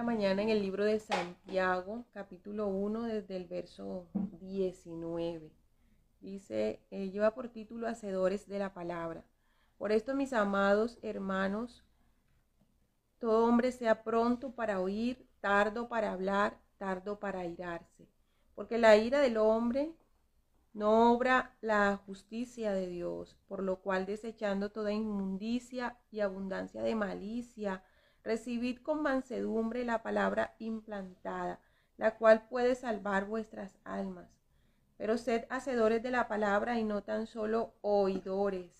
esta mañana en el libro de Santiago, capítulo 1, desde el verso 19. Dice, lleva por título Hacedores de la Palabra. Por esto, mis amados hermanos, todo hombre sea pronto para oír, tardo para hablar, tardo para airarse. Porque la ira del hombre no obra la justicia de Dios, por lo cual desechando toda inmundicia y abundancia de malicia, recibid con mansedumbre la palabra implantada, la cual puede salvar vuestras almas. Pero sed hacedores de la palabra y no tan solo oidores,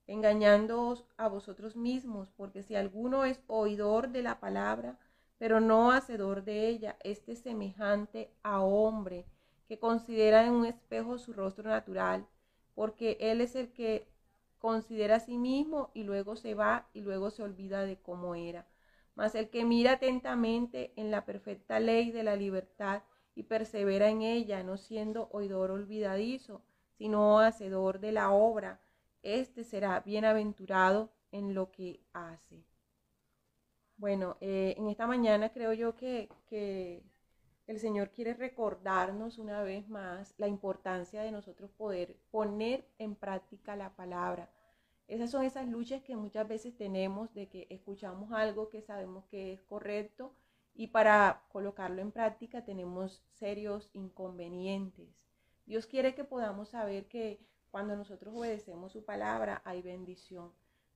engañándoos a vosotros mismos, porque si alguno es oidor de la palabra, pero no hacedor de ella, este es semejante a hombre que considera en un espejo su rostro natural, porque él es el que considera a sí mismo y luego se va y luego se olvida de cómo era. Mas el que mira atentamente en la perfecta ley de la libertad y persevera en ella, no siendo oidor olvidadizo, sino hacedor de la obra, este será bienaventurado en lo que hace. Bueno, en esta mañana creo yo que el Señor quiere recordarnos una vez más la importancia de nosotros poder poner en práctica la palabra. Esas son esas luchas que muchas veces tenemos de que escuchamos algo que sabemos que es correcto y para colocarlo en práctica tenemos serios inconvenientes. Dios quiere que podamos saber que cuando nosotros obedecemos su palabra hay bendición.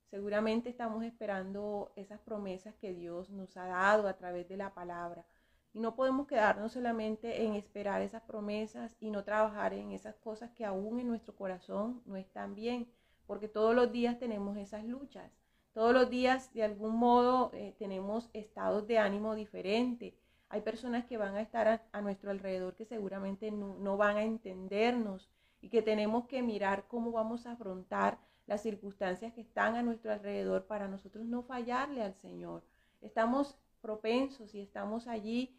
Seguramente estamos esperando esas promesas que Dios nos ha dado a través de la palabra. Y no podemos quedarnos solamente en esperar esas promesas y no trabajar en esas cosas que aún en nuestro corazón no están bien, porque todos los días tenemos esas luchas. Todos los días de algún modo tenemos estados de ánimo diferentes. Hay personas que van a estar a nuestro alrededor que seguramente no van a entendernos y que tenemos que mirar cómo vamos a afrontar las circunstancias que están a nuestro alrededor para nosotros no fallarle al Señor. Estamos propensos y estamos allí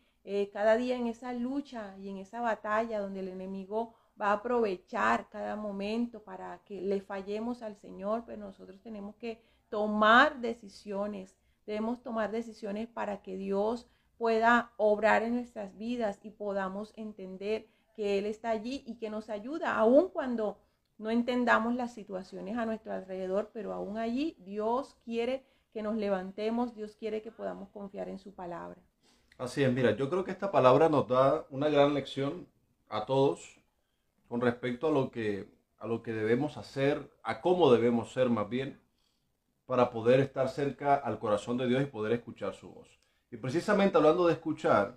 cada día en esa lucha y en esa batalla donde el enemigo va a aprovechar cada momento para que le fallemos al Señor, pero nosotros tenemos que tomar decisiones, debemos tomar decisiones para que Dios pueda obrar en nuestras vidas y podamos entender que Él está allí y que nos ayuda, aun cuando no entendamos las situaciones a nuestro alrededor, pero aún allí Dios quiere que nos levantemos, Dios quiere que podamos confiar en su palabra. Así es, mira, yo creo que esta palabra nos da una gran lección a todos con respecto a lo que debemos hacer, a cómo debemos ser más bien, para poder estar cerca al corazón de Dios y poder escuchar su voz. Y precisamente hablando de escuchar,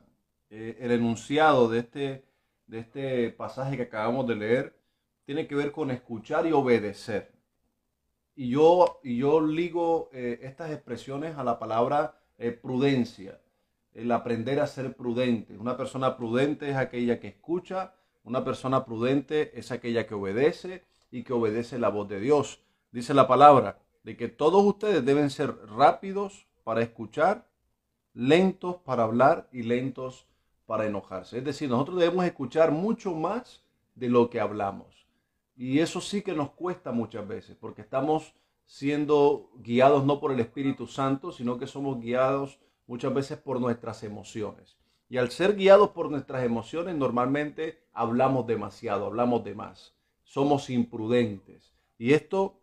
el enunciado de este pasaje que acabamos de leer tiene que ver con escuchar y obedecer. Y yo ligo estas expresiones a la palabra prudencia, el aprender a ser prudente. Una persona prudente es aquella que escucha, una persona prudente es aquella que obedece y que obedece la voz de Dios. Dice la palabra de que todos ustedes deben ser rápidos para escuchar, lentos para hablar y lentos para enojarse. Es decir, nosotros debemos escuchar mucho más de lo que hablamos. Y eso sí que nos cuesta muchas veces, porque estamos siendo guiados no por el Espíritu Santo, sino que somos guiados muchas veces por nuestras emociones. Y al ser guiados por nuestras emociones, normalmente hablamos demasiado, hablamos de más. Somos imprudentes. Y esto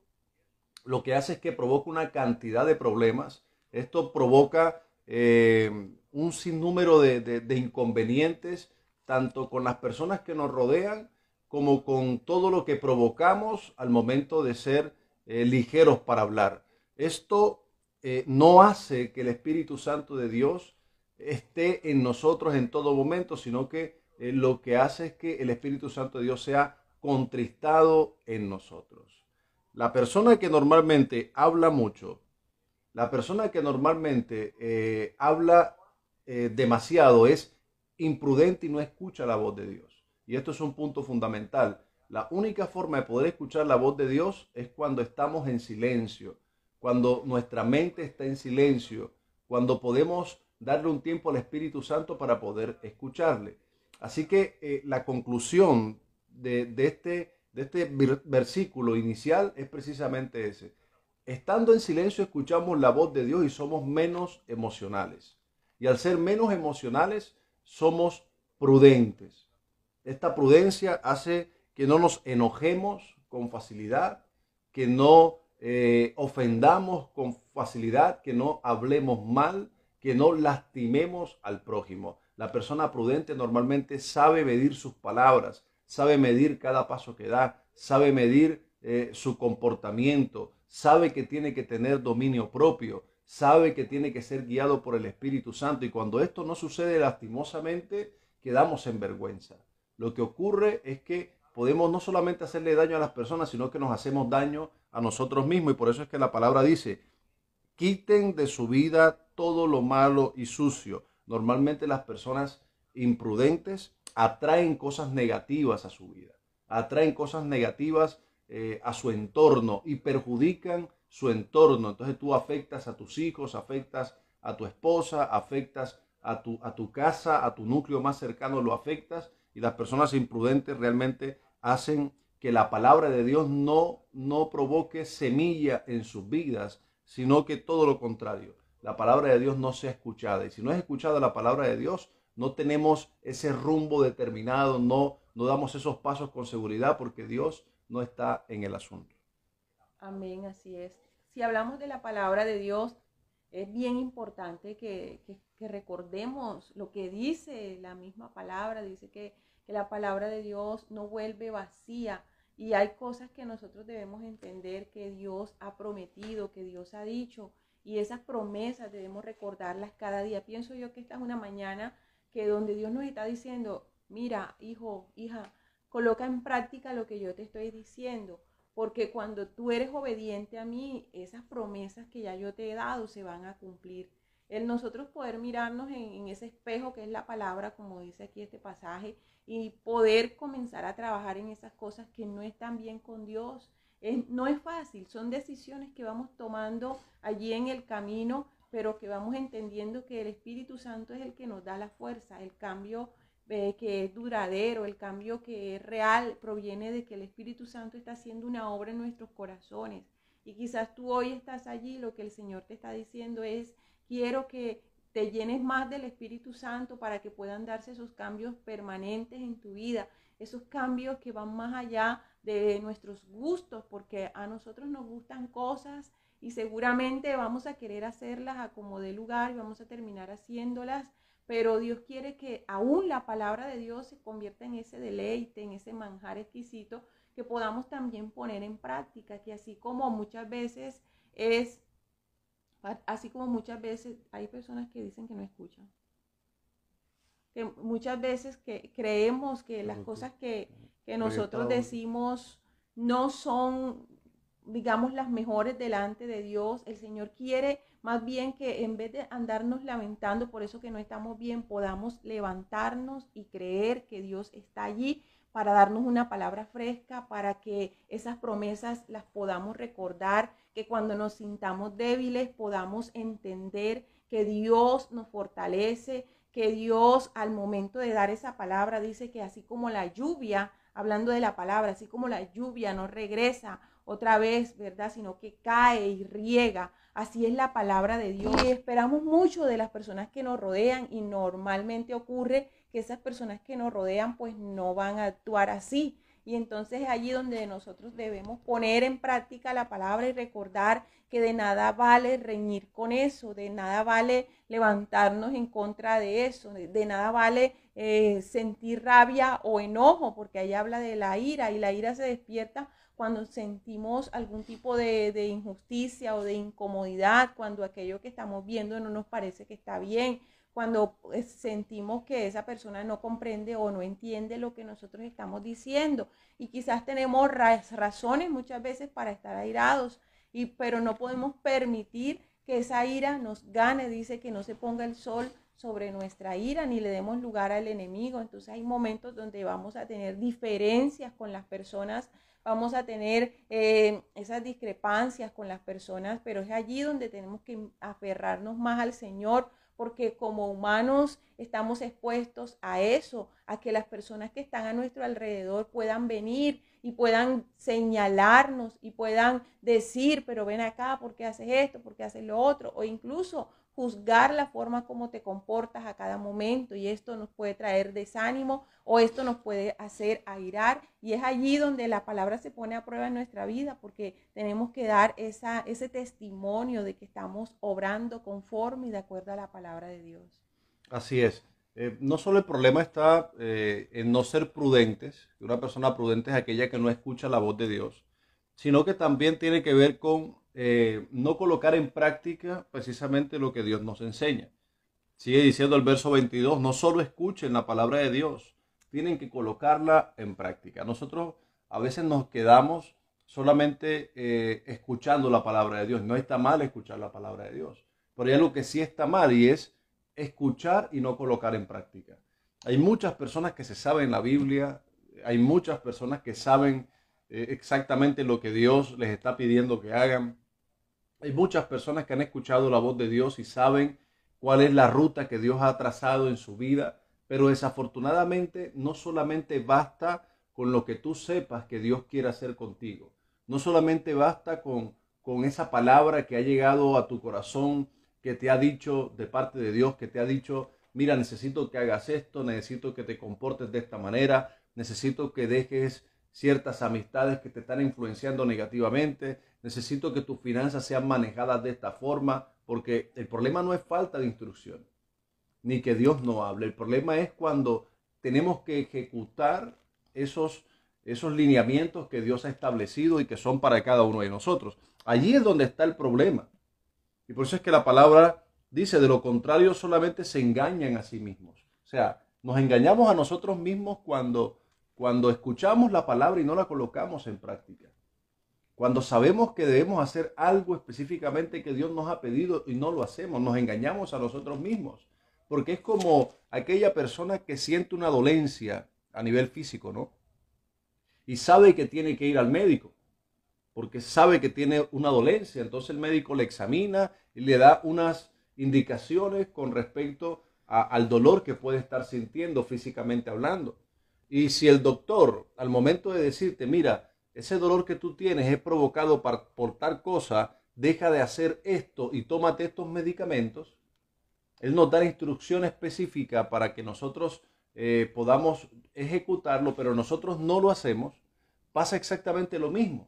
lo que hace es que provoca una cantidad de problemas. Esto provoca un sinnúmero de inconvenientes, tanto con las personas que nos rodean, como con todo lo que provocamos al momento de ser ligeros para hablar. Esto no hace que el Espíritu Santo de Dios esté en nosotros en todo momento, sino que lo que hace es que el Espíritu Santo de Dios sea contristado en nosotros. La persona que normalmente habla mucho, la persona que normalmente habla demasiado es imprudente y no escucha la voz de Dios. Y esto es un punto fundamental. La única forma de poder escuchar la voz de Dios es cuando estamos en silencio, cuando nuestra mente está en silencio, cuando podemos darle un tiempo al Espíritu Santo para poder escucharle. Así que la conclusión de este versículo inicial es precisamente ese. Estando en silencio escuchamos la voz de Dios y somos menos emocionales. Y al ser menos emocionales, somos prudentes. Esta prudencia hace que no nos enojemos con facilidad, que no ofendamos con facilidad, que no hablemos mal, que no lastimemos al prójimo. La persona prudente normalmente sabe medir sus palabras, sabe medir cada paso que da, sabe medir su comportamiento, sabe que tiene que tener dominio propio, sabe que tiene que ser guiado por el Espíritu Santo, y cuando esto no sucede, lastimosamente quedamos en vergüenza. Lo que ocurre es que podemos no solamente hacerle daño a las personas, sino que nos hacemos daño a nosotros mismos, y por eso es que la palabra dice: quiten de su vida todo lo malo y sucio. Normalmente las personas imprudentes atraen cosas negativas a su vida, atraen cosas negativas a su entorno y perjudican su entorno. Entonces tú afectas a tus hijos, afectas a tu esposa, afectas a tu casa, a tu núcleo más cercano lo afectas, y las personas imprudentes realmente hacen que la palabra de Dios no provoque semilla en sus vidas, sino que todo lo contrario, la palabra de Dios no sea escuchada. Y si no es escuchada la palabra de Dios, no tenemos ese rumbo determinado, no damos esos pasos con seguridad, porque Dios no está en el asunto. Amén, así es. Si hablamos de la palabra de Dios, es bien importante que recordemos lo que dice la misma palabra. Dice que la palabra de Dios no vuelve vacía, y hay cosas que nosotros debemos entender que Dios ha prometido, que Dios ha dicho, y esas promesas debemos recordarlas cada día. Pienso yo que esta es una mañana que donde Dios nos está diciendo: mira, hijo, hija, coloca en práctica lo que yo te estoy diciendo, porque cuando tú eres obediente a mí, esas promesas que ya yo te he dado se van a cumplir. El nosotros poder mirarnos en ese espejo que es la palabra, como dice aquí este pasaje, y poder comenzar a trabajar en esas cosas que no están bien con Dios. No es fácil, son decisiones que vamos tomando allí en el camino, pero que vamos entendiendo que el Espíritu Santo es el que nos da la fuerza. El cambio que es duradero, el cambio que es real, proviene de que el Espíritu Santo está haciendo una obra en nuestros corazones. Y quizás tú hoy estás allí, lo que el Señor te está diciendo es: quiero que te llenes más del Espíritu Santo para que puedan darse esos cambios permanentes en tu vida, esos cambios que van más allá de nuestros gustos, porque a nosotros nos gustan cosas y seguramente vamos a querer hacerlas a como dé lugar y vamos a terminar haciéndolas, pero Dios quiere que aún la palabra de Dios se convierta en ese deleite, en ese manjar exquisito que podamos también poner en práctica, que así como muchas veces hay personas que dicen que no escuchan, que muchas veces que creemos que las cosas que nosotros decimos no son, digamos, las mejores delante de Dios. El Señor quiere más bien que en vez de andarnos lamentando por eso que no estamos bien, podamos levantarnos y creer que Dios está allí para darnos una palabra fresca, para que esas promesas las podamos recordar, que cuando nos sintamos débiles podamos entender que Dios nos fortalece, que Dios al momento de dar esa palabra dice que así como la lluvia, hablando de la palabra, así como la lluvia no regresa otra vez, ¿verdad?, sino que cae y riega, así es la palabra de Dios. Y esperamos mucho de las personas que nos rodean, y normalmente ocurre que esas personas que nos rodean pues no van a actuar así. Y entonces es allí donde nosotros debemos poner en práctica la palabra y recordar que de nada vale reñir con eso, de nada vale levantarnos en contra de eso, de nada vale sentir rabia o enojo, porque ahí habla de la ira, y la ira se despierta cuando sentimos algún tipo de injusticia o de incomodidad, cuando aquello que estamos viendo no nos parece que está bien, cuando sentimos que esa persona no comprende o no entiende lo que nosotros estamos diciendo. Y quizás tenemos razones muchas veces para estar airados, pero no podemos permitir que esa ira nos gane. Dice que no se ponga el sol sobre nuestra ira ni le demos lugar al enemigo. Entonces hay momentos donde vamos a tener diferencias con las personas, vamos a tener esas discrepancias con las personas, pero es allí donde tenemos que aferrarnos más al Señor, porque como humanos estamos expuestos a eso, a que las personas que están a nuestro alrededor puedan venir y puedan señalarnos y puedan decir: pero ven acá, ¿por qué haces esto? ¿Por qué haces lo otro? O incluso juzgar la forma como te comportas a cada momento, y esto nos puede traer desánimo o esto nos puede hacer airar, y es allí donde la palabra se pone a prueba en nuestra vida, porque tenemos que dar ese testimonio de que estamos obrando conforme y de acuerdo a la palabra de Dios. Así es. No solo el problema está en no ser prudentes, que una persona prudente es aquella que no escucha la voz de Dios, sino que también tiene que ver con no colocar en práctica precisamente lo que Dios nos enseña. Sigue diciendo el verso 22, no solo escuchen la palabra de Dios, tienen que colocarla en práctica. Nosotros a veces nos quedamos solamente escuchando la palabra de Dios. No está mal escuchar la palabra de Dios, pero hay algo que sí está mal, y es escuchar y no colocar en práctica. Hay muchas personas que se saben la Biblia, hay muchas personas que saben exactamente lo que Dios les está pidiendo que hagan. Hay muchas personas que han escuchado la voz de Dios y saben cuál es la ruta que Dios ha trazado en su vida, pero desafortunadamente no solamente basta con lo que tú sepas que Dios quiere hacer contigo. No solamente basta con esa palabra que ha llegado a tu corazón, que te ha dicho de parte de Dios, que te ha dicho, mira, necesito que hagas esto, necesito que te comportes de esta manera, necesito que dejes ciertas amistades que te están influenciando negativamente, necesito que tus finanzas sean manejadas de esta forma, porque el problema no es falta de instrucción, ni que Dios no hable. El problema es cuando tenemos que ejecutar esos lineamientos que Dios ha establecido y que son para cada uno de nosotros. Allí es donde está el problema. Y por eso es que la palabra dice, de lo contrario solamente se engañan a sí mismos. O sea, nos engañamos a nosotros mismos cuando escuchamos la palabra y no la colocamos en práctica. Cuando sabemos que debemos hacer algo específicamente que Dios nos ha pedido y no lo hacemos, nos engañamos a nosotros mismos. Porque es como aquella persona que siente una dolencia a nivel físico, ¿no? Y sabe que tiene que ir al médico, porque sabe que tiene una dolencia. Entonces el médico le examina y le da unas indicaciones con respecto al dolor que puede estar sintiendo físicamente hablando. Y si el doctor, al momento de decirte, mira, ese dolor que tú tienes es provocado por tal cosa, deja de hacer esto y tómate estos medicamentos, él nos da la instrucción específica para que nosotros podamos ejecutarlo, pero nosotros no lo hacemos, pasa exactamente lo mismo.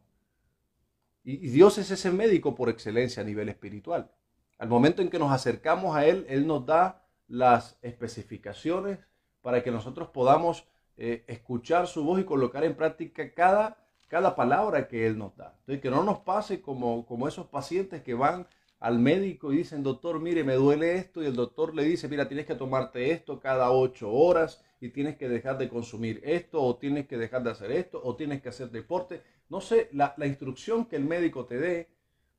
Y Dios es ese médico por excelencia a nivel espiritual. Al momento en que nos acercamos a Él, Él nos da las especificaciones para que nosotros podamos escuchar su voz y colocar en práctica cada palabra que Él nos da. Entonces, que no nos pase como esos pacientes que van al médico y dicen, doctor, mire, me duele esto, y el doctor le dice, mira, tienes que tomarte esto cada 8 horas y tienes que dejar de consumir esto, o tienes que dejar de hacer esto, o tienes que hacer deporte. No sé, la instrucción que el médico te dé,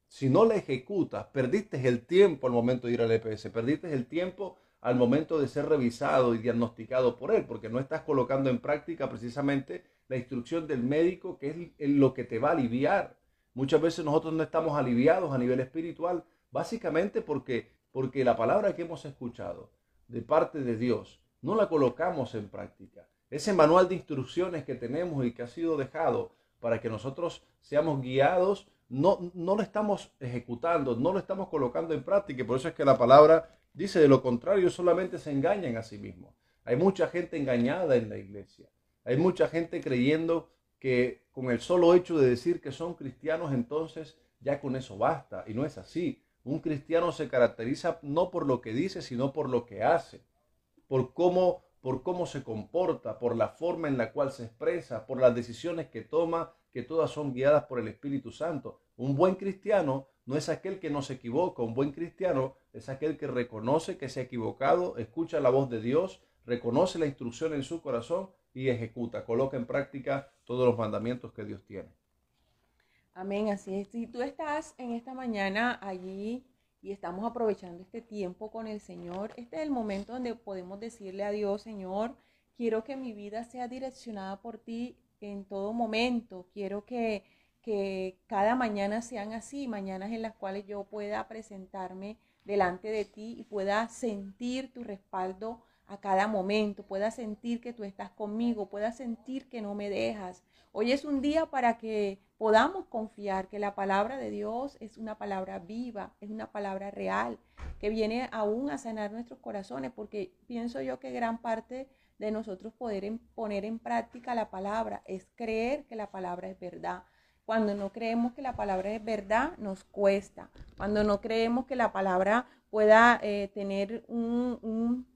si no la ejecutas, perdiste el tiempo al momento de ir al EPS, perdiste el tiempo al momento de ser revisado y diagnosticado por él, porque no estás colocando en práctica precisamente la instrucción del médico, que es lo que te va a aliviar. Muchas veces nosotros no estamos aliviados a nivel espiritual, básicamente porque la palabra que hemos escuchado de parte de Dios no la colocamos en práctica. Ese manual de instrucciones que tenemos y que ha sido dejado para que nosotros seamos guiados, no lo estamos ejecutando, no lo estamos colocando en práctica, y por eso es que la palabra dice, de lo contrario solamente se engañan a sí mismos. Hay mucha gente engañada en la iglesia, hay mucha gente creyendo que con el solo hecho de decir que son cristianos, entonces ya con eso basta, y no es así. Un cristiano se caracteriza no por lo que dice, sino por lo que hace, por cómo se comporta, por la forma en la cual se expresa, por las decisiones que toma, que todas son guiadas por el Espíritu Santo. Un buen cristiano no es aquel que no se equivoca, un buen cristiano es aquel que reconoce que se ha equivocado, escucha la voz de Dios, reconoce la instrucción en su corazón y ejecuta, coloca en práctica todos los mandamientos que Dios tiene. Amén, así es. Si tú estás en esta mañana allí y estamos aprovechando este tiempo con el Señor, este es el momento donde podemos decirle a Dios, Señor, quiero que mi vida sea direccionada por ti en todo momento. Quiero que cada mañana sean así, mañanas en las cuales yo pueda presentarme delante de ti y pueda sentir tu respaldo a cada momento, pueda sentir que tú estás conmigo, pueda sentir que no me dejas. Hoy es un día para que podamos confiar que la palabra de Dios es una palabra viva, es una palabra real, que viene aún a sanar nuestros corazones, porque pienso yo que gran parte de nosotros poder poner en práctica la palabra es creer que la palabra es verdad. Cuando no creemos que la palabra es verdad, nos cuesta. Cuando no creemos que la palabra pueda tener un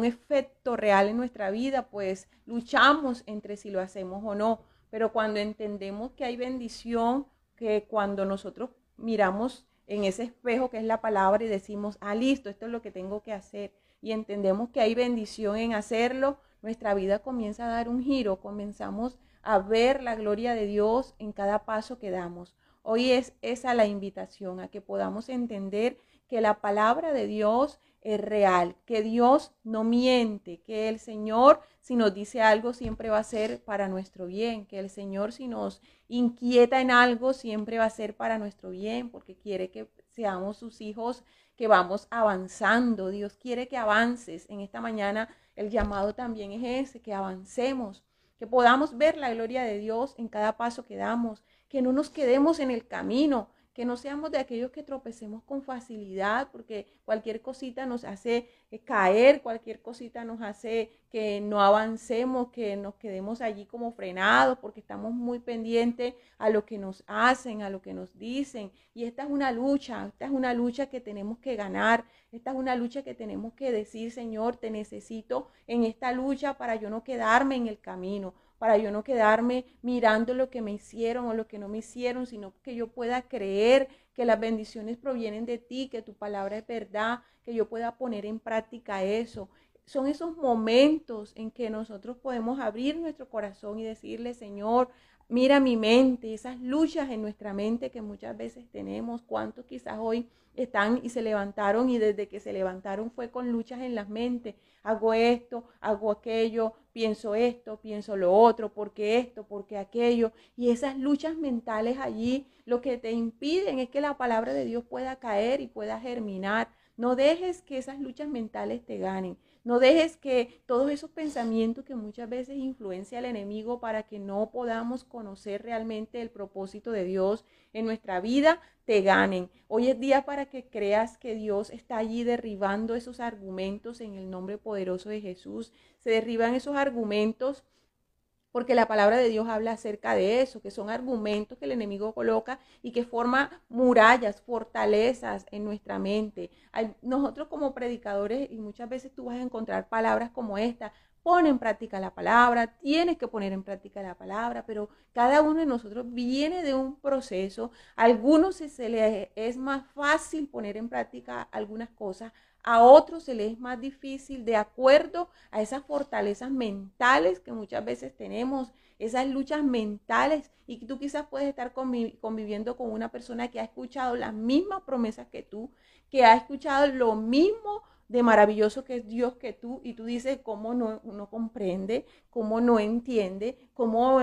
efecto real en nuestra vida, pues luchamos entre si lo hacemos o no. Pero cuando entendemos que hay bendición, que cuando nosotros miramos en ese espejo que es la palabra y decimos, listo, esto es lo que tengo que hacer, y entendemos que hay bendición en hacerlo, nuestra vida comienza a dar un giro, comenzamos a ver la gloria de Dios en cada paso que damos. Hoy es esa la invitación, a que podamos entender que la palabra de Dios es real, que Dios no miente, que el Señor, si nos dice algo, siempre va a ser para nuestro bien, que el Señor, si nos inquieta en algo, siempre va a ser para nuestro bien, porque quiere que seamos sus hijos, que vamos avanzando. Dios quiere que avances. En esta mañana el llamado también es ese, que avancemos, que podamos ver la gloria de Dios en cada paso que damos, que no nos quedemos en el camino, que no seamos de aquellos que tropecemos con facilidad, porque cualquier cosita nos hace caer, cualquier cosita nos hace que no avancemos, que nos quedemos allí como frenados, porque estamos muy pendientes a lo que nos hacen, a lo que nos dicen. Y esta es una lucha que tenemos que ganar, esta es una lucha que tenemos que decir, Señor, te necesito en esta lucha para yo no quedarme en el camino, para yo no quedarme mirando lo que me hicieron o lo que no me hicieron, sino que yo pueda creer que las bendiciones provienen de ti, que tu palabra es verdad, que yo pueda poner en práctica eso. Son esos momentos en que nosotros podemos abrir nuestro corazón y decirle, Señor, mira mi mente, esas luchas en nuestra mente que muchas veces tenemos, cuántos quizás hoy están y se levantaron y desde que se levantaron fue con luchas en las mentes. Hago esto, hago aquello, pienso lo otro, porque esto, porque aquello. Y esas luchas mentales allí lo que te impiden es que la palabra de Dios pueda caer y pueda germinar. No dejes que esas luchas mentales te ganen. No dejes que todos esos pensamientos que muchas veces influencia el enemigo para que no podamos conocer realmente el propósito de Dios en nuestra vida, te ganen. Hoy es día para que creas que Dios está allí derribando esos argumentos en el nombre poderoso de Jesús. Se derriban esos argumentos porque la palabra de Dios habla acerca de eso, que son argumentos que el enemigo coloca y que forman murallas, fortalezas en nuestra mente. Nosotros como predicadores, y muchas veces tú vas a encontrar palabras como esta, pon en práctica la palabra, tienes que poner en práctica la palabra, pero cada uno de nosotros viene de un proceso. A algunos se les es más fácil poner en práctica algunas cosas, a otros se les es más difícil de acuerdo a esas fortalezas mentales que muchas veces tenemos, esas luchas mentales, y tú quizás puedes estar conviviendo con una persona que ha escuchado las mismas promesas que tú, que ha escuchado lo mismo de maravilloso que es Dios que tú, y tú dices cómo no comprende, cómo no entiende, cómo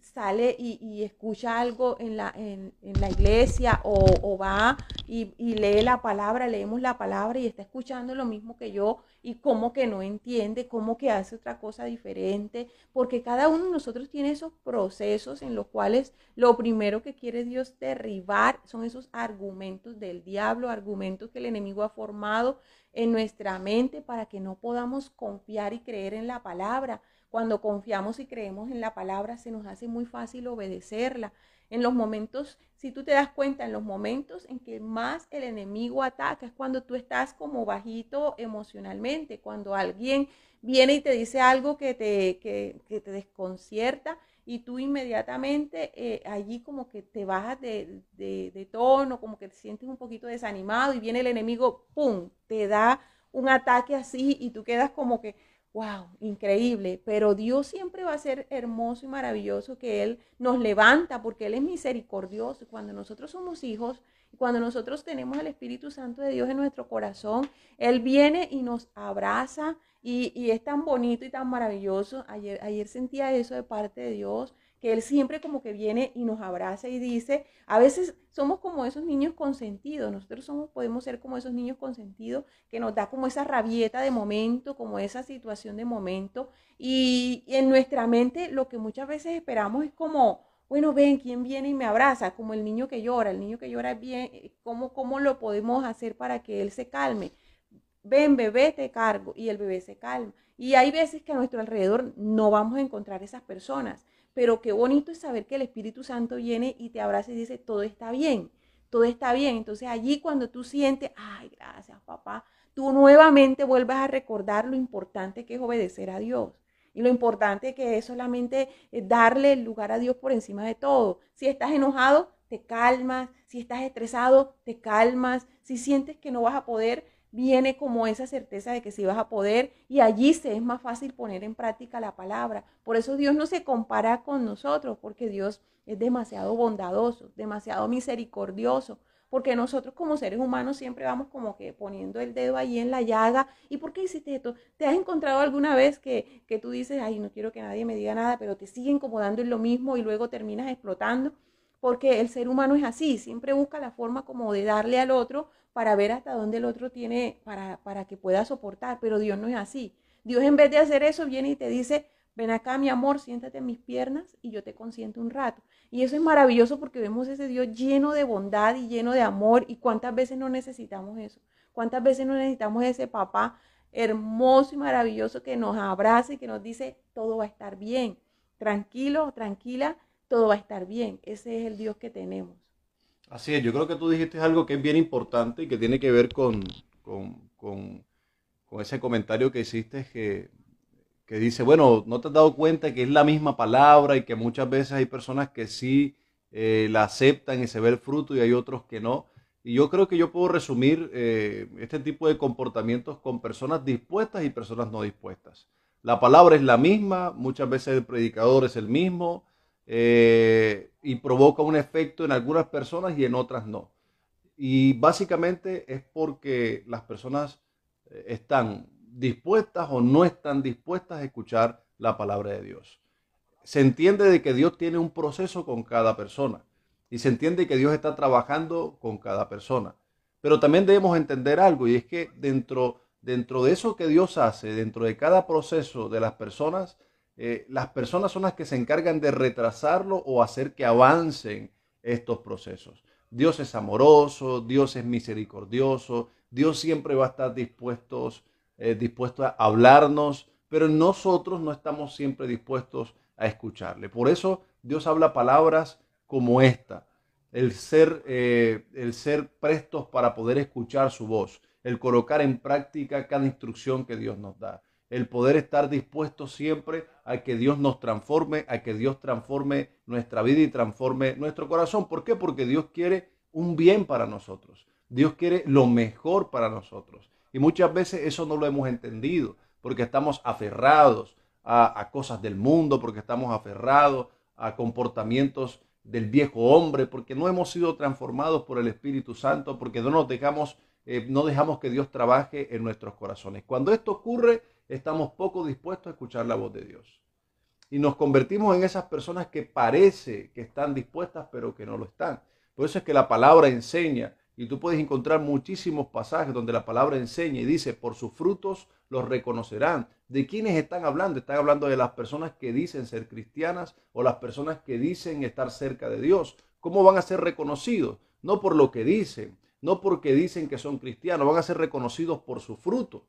sale y escucha algo en la iglesia o va y lee la palabra, leemos la palabra y está escuchando lo mismo que yo, y cómo que no entiende, cómo que hace otra cosa diferente, porque cada uno de nosotros tiene esos procesos en los cuales lo primero que quiere Dios derribar son esos argumentos del diablo, argumentos que el enemigo ha formado en nuestra mente para que no podamos confiar y creer en la palabra. Cuando confiamos y creemos en la palabra, se nos hace muy fácil obedecerla. En los momentos, si tú te das cuenta, en los momentos en que más el enemigo ataca es cuando tú estás como bajito emocionalmente, cuando alguien viene y te dice algo que te desconcierta y tú inmediatamente allí como que te bajas de tono, como que te sientes un poquito desanimado y viene el enemigo, ¡pum!, te da un ataque así y tú quedas como que, wow, increíble. Pero Dios siempre va a ser hermoso y maravilloso, que Él nos levanta porque Él es misericordioso. Cuando nosotros somos hijos, cuando nosotros tenemos el Espíritu Santo de Dios en nuestro corazón, Él viene y nos abraza y es tan bonito y tan maravilloso. Ayer sentía eso de parte de Dios, que Él siempre como que viene y nos abraza y dice, a veces somos como esos niños consentidos, nosotros podemos ser como esos niños consentidos que nos da como esa rabieta de momento, como esa situación de momento, y en nuestra mente lo que muchas veces esperamos es como, bueno, ven, ¿quién viene y me abraza? Como el niño que llora bien, ¿cómo lo podemos hacer para que él se calme? Ven, bebé, te cargo, y el bebé se calma. Y hay veces que a nuestro alrededor no vamos a encontrar esas personas, pero qué bonito es saber que el Espíritu Santo viene y te abraza y dice, todo está bien, todo está bien. Entonces allí cuando tú sientes, ay, gracias papá, tú nuevamente vuelves a recordar lo importante que es obedecer a Dios. Y lo importante que es solamente darle el lugar a Dios por encima de todo. Si estás enojado, te calmas. Si estás estresado, te calmas. Si sientes que no vas a poder, viene como esa certeza de que sí vas a poder, y allí se es más fácil poner en práctica la palabra. Por eso Dios no se compara con nosotros, porque Dios es demasiado bondadoso, demasiado misericordioso, porque nosotros como seres humanos siempre vamos como que poniendo el dedo ahí en la llaga. ¿Y por qué hiciste esto? ¿Te has encontrado alguna vez que tú dices, ay, no quiero que nadie me diga nada, pero te siguen incomodando en lo mismo y luego terminas explotando? Porque el ser humano es así, siempre busca la forma como de darle al otro para ver hasta dónde el otro tiene para que pueda soportar, pero Dios no es así. Dios en vez de hacer eso viene y te dice, ven acá mi amor, siéntate en mis piernas y yo te consiento un rato. Y eso es maravilloso porque vemos ese Dios lleno de bondad y lleno de amor, y cuántas veces no necesitamos eso, cuántas veces no necesitamos ese papá hermoso y maravilloso que nos abrace y que nos dice, todo va a estar bien, tranquilo, tranquila, todo va a estar bien. Ese es el Dios que tenemos. Así es, yo creo que tú dijiste algo que es bien importante y que tiene que ver con ese comentario que hiciste que dice, bueno, ¿no te has dado cuenta que es la misma palabra y que muchas veces hay personas que sí la aceptan y se ve el fruto y hay otros que no? Y yo creo que yo puedo resumir este tipo de comportamientos con personas dispuestas y personas no dispuestas. La palabra es la misma, muchas veces el predicador es el mismo, y provoca un efecto en algunas personas y en otras no. Y básicamente es porque las personas están dispuestas o no están dispuestas a escuchar la palabra de Dios. Se entiende de que Dios tiene un proceso con cada persona y se entiende que Dios está trabajando con cada persona. Pero también debemos entender algo, y es que dentro de eso que Dios hace, dentro de cada proceso de las personas son las que se encargan de retrasarlo o hacer que avancen estos procesos. Dios es amoroso, Dios es misericordioso, Dios siempre va a estar dispuesto a hablarnos, pero nosotros no estamos siempre dispuestos a escucharle. Por eso Dios habla palabras como esta, el ser prestos para poder escuchar su voz, el colocar en práctica cada instrucción que Dios nos da, el poder estar dispuestos siempre a que Dios nos transforme, a que Dios transforme nuestra vida y transforme nuestro corazón. ¿Por qué? Porque Dios quiere un bien para nosotros. Dios quiere lo mejor para nosotros. Y muchas veces eso no lo hemos entendido, porque estamos aferrados a cosas del mundo, porque estamos aferrados a comportamientos del viejo hombre, porque no hemos sido transformados por el Espíritu Santo, porque no dejamos que Dios trabaje en nuestros corazones. Cuando esto ocurre, estamos poco dispuestos a escuchar la voz de Dios. Y nos convertimos en esas personas que parece que están dispuestas, pero que no lo están. Por eso es que la palabra enseña, y tú puedes encontrar muchísimos pasajes donde la palabra enseña y dice, por sus frutos los reconocerán. ¿De quiénes están hablando? Están hablando de las personas que dicen ser cristianas o las personas que dicen estar cerca de Dios. ¿Cómo van a ser reconocidos? No por lo que dicen, no porque dicen que son cristianos, van a ser reconocidos por su fruto.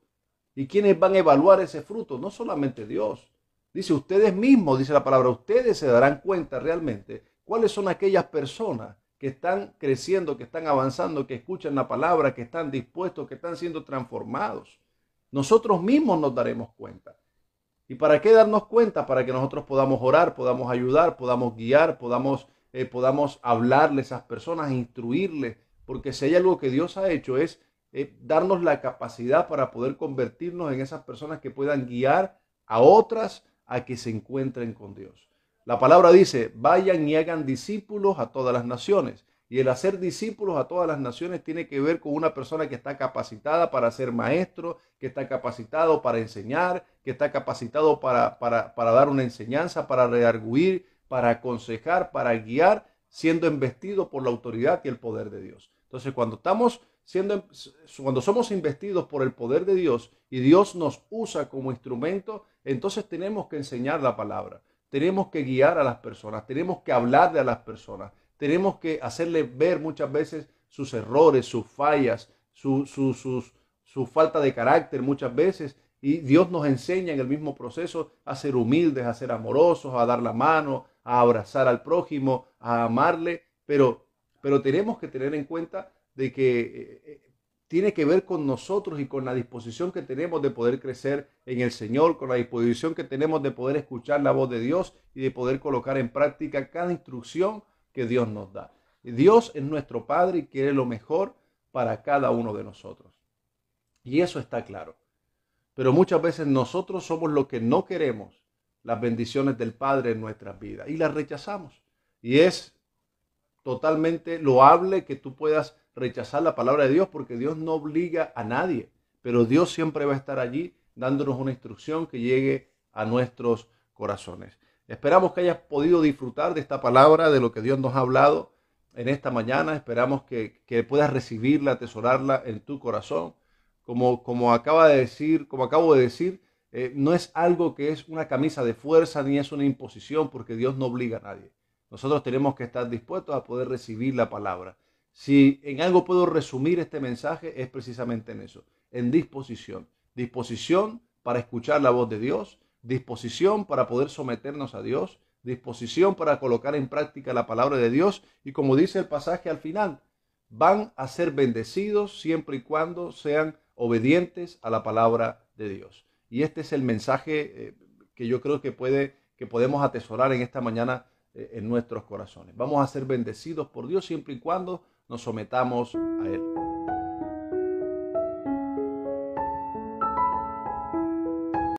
¿Y quiénes van a evaluar ese fruto? No solamente Dios. Dice, ustedes mismos, dice la palabra, ustedes se darán cuenta realmente cuáles son aquellas personas que están creciendo, que están avanzando, que escuchan la palabra, que están dispuestos, que están siendo transformados. Nosotros mismos nos daremos cuenta. ¿Y para qué darnos cuenta? Para que nosotros podamos orar, podamos ayudar, podamos guiar, podamos hablarle a esas personas, instruirles. Porque si hay algo que Dios ha hecho es darnos la capacidad para poder convertirnos en esas personas que puedan guiar a otras a que se encuentren con Dios. La palabra dice, vayan y hagan discípulos a todas las naciones. Y el hacer discípulos a todas las naciones tiene que ver con una persona que está capacitada para ser maestro, que está capacitado para enseñar, que está capacitado para dar una enseñanza, para redarguir, para aconsejar, para guiar, siendo investido por la autoridad y el poder de Dios. Entonces, cuando somos investidos por el poder de Dios y Dios nos usa como instrumento, entonces tenemos que enseñar la palabra, tenemos que guiar a las personas, tenemos que hablarle a las personas, tenemos que hacerle ver muchas veces sus errores, sus fallas, su falta de carácter muchas veces. Y Dios nos enseña en el mismo proceso a ser humildes, a ser amorosos, a dar la mano, a abrazar al prójimo, a amarle, pero tenemos que tener en cuenta de que tiene que ver con nosotros y con la disposición que tenemos de poder crecer en el Señor, con la disposición que tenemos de poder escuchar la voz de Dios y de poder colocar en práctica cada instrucción que Dios nos da. Dios es nuestro Padre y quiere lo mejor para cada uno de nosotros. Y eso está claro. Pero muchas veces nosotros somos los que no queremos las bendiciones del Padre en nuestras vidas y las rechazamos. Y es totalmente loable que tú puedas rechazar la palabra de Dios porque Dios no obliga a nadie, pero Dios siempre va a estar allí dándonos una instrucción que llegue a nuestros corazones. Esperamos que hayas podido disfrutar de esta palabra, de lo que Dios nos ha hablado en esta mañana. Esperamos que puedas recibirla, atesorarla en tu corazón. Como acabo de decir, no es algo que es una camisa de fuerza ni es una imposición, porque Dios no obliga a nadie. Nosotros tenemos que estar dispuestos a poder recibir la palabra. Si en algo puedo resumir este mensaje, es precisamente en eso, en disposición. Disposición para escuchar la voz de Dios, disposición para poder someternos a Dios, disposición para colocar en práctica la palabra de Dios, y como dice el pasaje al final, van a ser bendecidos siempre y cuando sean obedientes a la palabra de Dios. Y este es el mensaje que yo creo que podemos atesorar en esta mañana en nuestros corazones. Vamos a ser bendecidos por Dios siempre y cuando nos sometamos a Él.